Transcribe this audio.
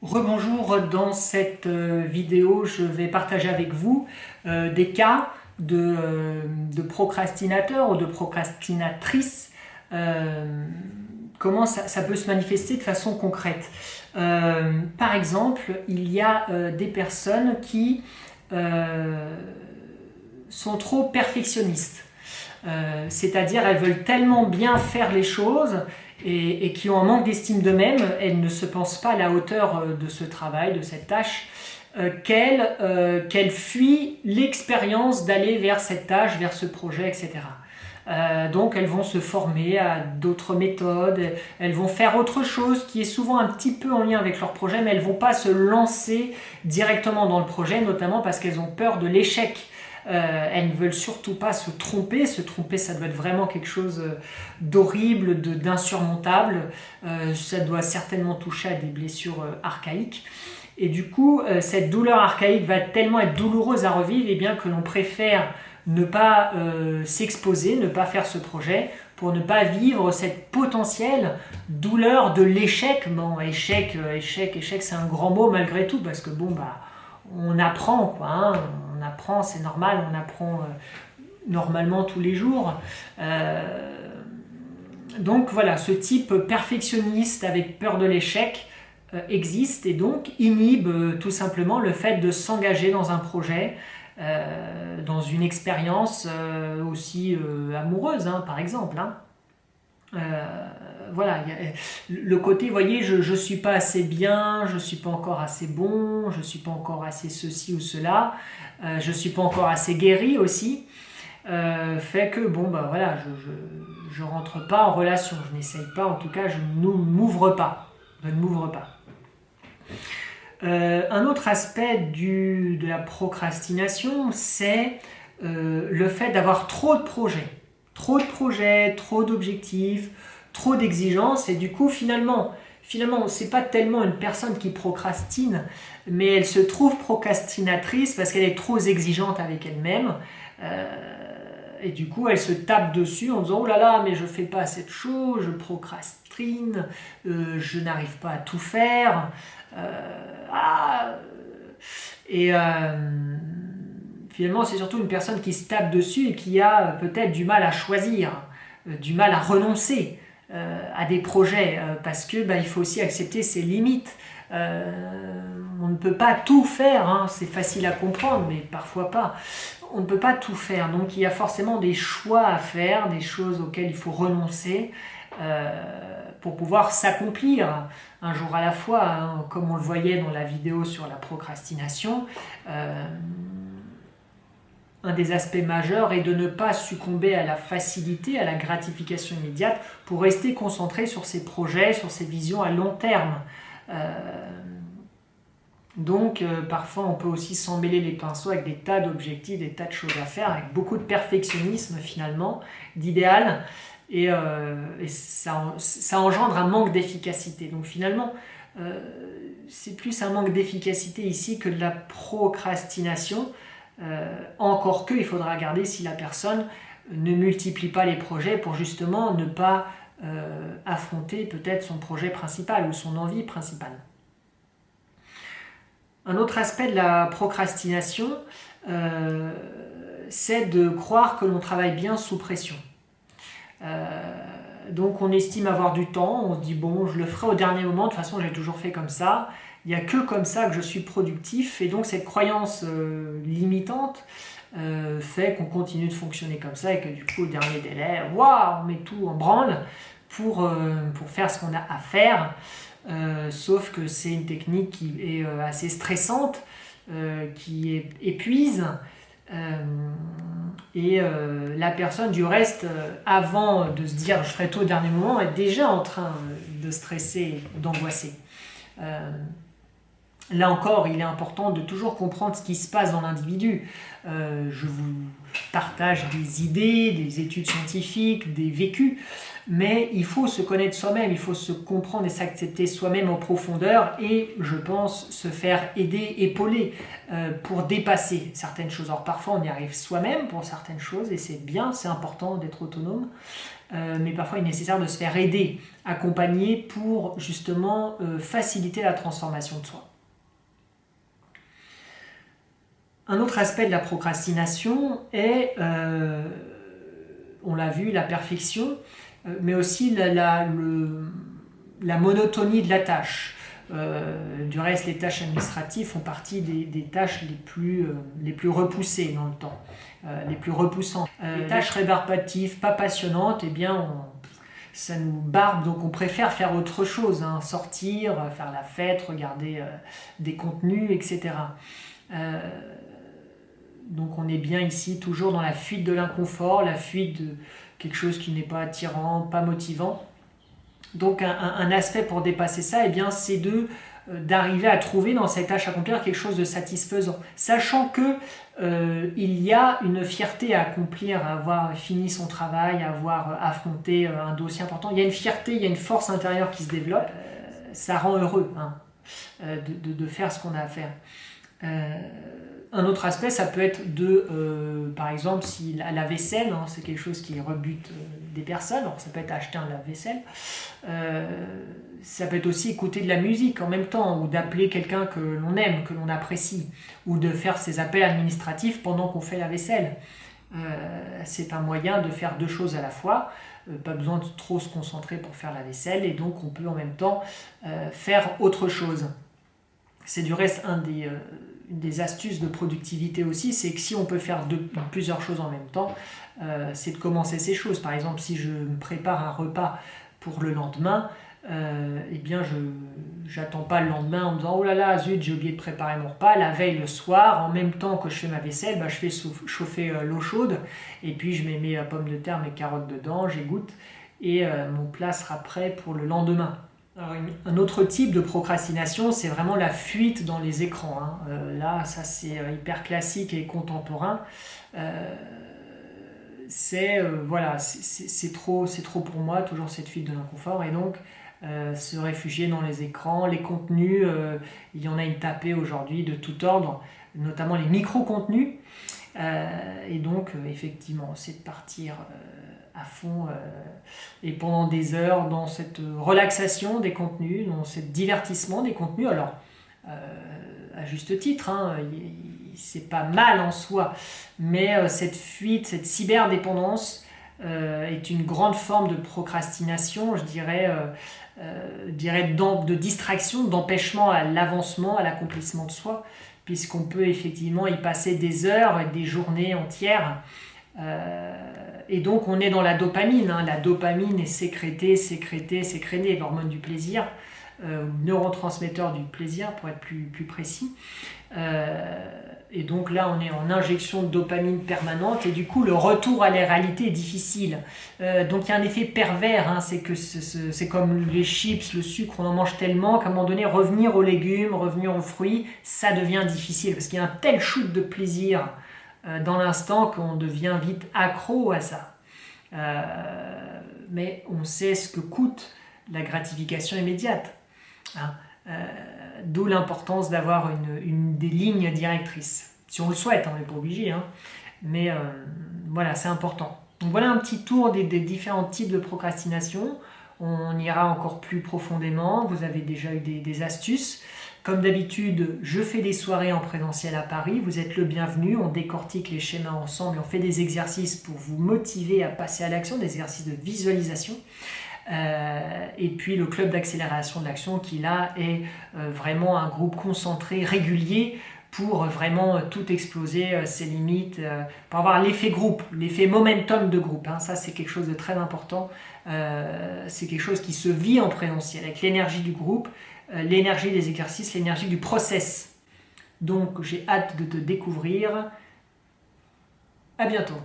Rebonjour, dans cette vidéo, je vais partager avec vous des cas de procrastinateurs ou de procrastinatrices, comment ça peut se manifester de façon concrète. Par exemple, il y a des personnes qui sont trop perfectionnistes. C'est-à-dire elles veulent tellement bien faire les choses et qui ont un manque d'estime d'eux-mêmes, elles ne se pensent pas à la hauteur de ce travail, de cette tâche, qu'elles fuient l'expérience d'aller vers cette tâche, vers ce projet, etc. Donc elles vont se former à d'autres méthodes, elles vont faire autre chose qui est souvent un petit peu en lien avec leur projet, mais elles ne vont pas se lancer directement dans le projet, notamment parce qu'elles ont peur de l'échec. Elles ne veulent surtout pas se tromper. Se tromper, ça doit être vraiment quelque chose d'horrible, d'insurmontable. Ça doit certainement toucher à des blessures archaïques. Et du coup, cette douleur archaïque va tellement être douloureuse à revivre, et bien que l'on préfère ne pas s'exposer, ne pas faire ce projet, pour ne pas vivre cette potentielle douleur de l'échec. Bon, échec, c'est un grand mot malgré tout, parce que bon, on apprend, quoi, hein, on apprend, c'est normal, on apprend normalement tous les jours. Donc voilà, ce type perfectionniste avec peur de l'échec existe et donc inhibe tout simplement le fait de s'engager dans un projet, dans une expérience aussi amoureuse, hein, par exemple. Hein. Voilà, le côté, vous voyez, je ne suis pas assez bien, je ne suis pas encore assez bon, je ne suis pas encore assez ceci ou cela, je ne suis pas encore assez guéri aussi, fait que, bon, voilà, je rentre pas en relation, je n'essaye pas, en tout cas, je ne m'ouvre pas. Un autre aspect de la procrastination, c'est le fait d'avoir trop de projets. Trop de projets, trop d'objectifs, trop d'exigences, et du coup finalement c'est pas tellement une personne qui procrastine, mais elle se trouve procrastinatrice parce qu'elle est trop exigeante avec elle-même, et du coup elle se tape dessus en disant oh là là, mais je fais pas assez de choses, je procrastine, je n'arrive pas à tout faire, et finalement, c'est surtout une personne qui se tape dessus et qui a peut-être du mal à choisir, du mal à renoncer à des projets, parce que il faut aussi accepter ses limites. On ne peut pas tout faire, hein, c'est facile à comprendre, mais parfois pas. On ne peut pas tout faire, donc il y a forcément des choix à faire, des choses auxquelles il faut renoncer pour pouvoir s'accomplir un jour à la fois, hein, comme on le voyait dans la vidéo sur la procrastination. Un des aspects majeurs est de ne pas succomber à la facilité, à la gratification immédiate, pour rester concentré sur ses projets, sur ses visions à long terme. Donc parfois on peut aussi s'emmêler les pinceaux avec des tas d'objectifs, des tas de choses à faire, avec beaucoup de perfectionnisme finalement, d'idéal, et ça engendre un manque d'efficacité. Donc finalement, c'est plus un manque d'efficacité ici que de la procrastination. Encore que, il faudra regarder si la personne ne multiplie pas les projets pour justement ne pas affronter peut-être son projet principal ou son envie principale. Un autre aspect de la procrastination, c'est de croire que l'on travaille bien sous pression. Donc on estime avoir du temps, on se dit bon, je le ferai au dernier moment, de toute façon j'ai toujours fait comme ça, il n'y a que comme ça que je suis productif, et donc cette croyance limitante fait qu'on continue de fonctionner comme ça, et que du coup au dernier délai, waouh, on met tout en branle pour faire ce qu'on a à faire, sauf que c'est une technique qui est assez stressante, qui épuise, et la personne du reste, avant de se dire je ferai tout au dernier moment, est déjà en train de stresser, d'angoisser. Là encore, il est important de toujours comprendre ce qui se passe dans l'individu. Je vous partage des idées, des études scientifiques, des vécus, mais il faut se connaître soi-même, il faut se comprendre et s'accepter soi-même en profondeur, et je pense se faire aider, épauler pour dépasser certaines choses. Alors parfois on y arrive soi-même pour certaines choses, et c'est bien, c'est important d'être autonome, mais parfois il est nécessaire de se faire aider, accompagner pour justement faciliter la transformation de soi. Un autre aspect de la procrastination est, on l'a vu, la perfection, mais aussi la monotonie de la tâche. Du reste, les tâches administratives font partie des tâches les plus repoussées dans le temps, les plus repoussantes. Les tâches rébarbatives, pas passionnantes, eh bien, ça nous barbe, donc on préfère faire autre chose, hein, sortir, faire la fête, regarder des contenus, etc. Donc on est bien ici, toujours dans la fuite de l'inconfort, la fuite de quelque chose qui n'est pas attirant, pas motivant. Donc un aspect pour dépasser ça, eh bien, c'est d'arriver à trouver dans cette tâche accomplir quelque chose de satisfaisant. Sachant que il y a une fierté à accomplir, à avoir fini son travail, à avoir affronté un dossier important. Il y a une fierté, il y a une force intérieure qui se développe. Ça rend heureux, hein, de faire ce qu'on a à faire. Un autre aspect, ça peut être par exemple, si la vaisselle, hein, c'est quelque chose qui rebute des personnes, alors ça peut être acheter un lave-vaisselle, ça peut être aussi écouter de la musique en même temps, ou d'appeler quelqu'un que l'on aime, que l'on apprécie, ou de faire ses appels administratifs pendant qu'on fait la vaisselle. C'est un moyen de faire deux choses à la fois, pas besoin de trop se concentrer pour faire la vaisselle, et donc on peut en même temps faire autre chose. C'est du reste une des astuces de productivité aussi, c'est que si on peut faire plusieurs choses en même temps, c'est de commencer ces choses. Par exemple, si je me prépare un repas pour le lendemain, eh bien je n'attends pas le lendemain en me disant « Oh là là, zut, j'ai oublié de préparer mon repas ». La veille, le soir, en même temps que je fais ma vaisselle, je fais chauffer l'eau chaude, et puis je mets mes pommes de terre, mes carottes dedans, j'égoutte, et mon plat sera prêt pour le lendemain. Alors, un autre type de procrastination, c'est vraiment la fuite dans les écrans, hein. Là, ça c'est hyper classique et contemporain. Voilà, c'est trop pour moi, toujours cette fuite de l'inconfort, et donc se réfugier dans les écrans, les contenus, il y en a une tapée aujourd'hui de tout ordre, notamment les micro-contenus, et donc effectivement, c'est de partir à fond et pendant des heures dans cette relaxation des contenus, dans ce divertissement des contenus. Alors, à juste titre, hein, c'est pas mal en soi, mais cette fuite, cette cyberdépendance est une grande forme de procrastination, je dirais de distraction, d'empêchement à l'avancement, à l'accomplissement de soi, puisqu'on peut effectivement y passer des heures et des journées entières. Et donc on est dans la dopamine, hein. La dopamine est sécrétée, l'hormone du plaisir, neurotransmetteur du plaisir pour être plus précis. Et donc là on est en injection de dopamine permanente, et du coup le retour à la réalité est difficile. Donc il y a un effet pervers, hein, c'est que c'est comme les chips, le sucre, on en mange tellement qu'à un moment donné revenir aux légumes, revenir aux fruits, ça devient difficile, parce qu'il y a un tel shoot de plaisir dans l'instant qu'on devient vite accro à ça. Mais on sait ce que coûte la gratification immédiate, hein. D'où l'importance d'avoir des lignes directrices. Si on le souhaite, on n'est pas obligé, hein. Mais voilà, c'est important. Donc voilà un petit tour des différents types de procrastination. On ira encore plus profondément, vous avez déjà eu des astuces. Comme d'habitude, je fais des soirées en présentiel à Paris, vous êtes le bienvenu, on décortique les schémas ensemble et on fait des exercices pour vous motiver à passer à l'action, des exercices de visualisation. Et puis le club d'accélération de l'action qui là est vraiment un groupe concentré, régulier, pour vraiment tout exploser ses limites, pour avoir l'effet groupe, l'effet momentum de groupe, hein. Ça c'est quelque chose de très important, c'est quelque chose qui se vit en présentiel, avec l'énergie du groupe, l'énergie des exercices, l'énergie du process. Donc j'ai hâte de te découvrir. À bientôt.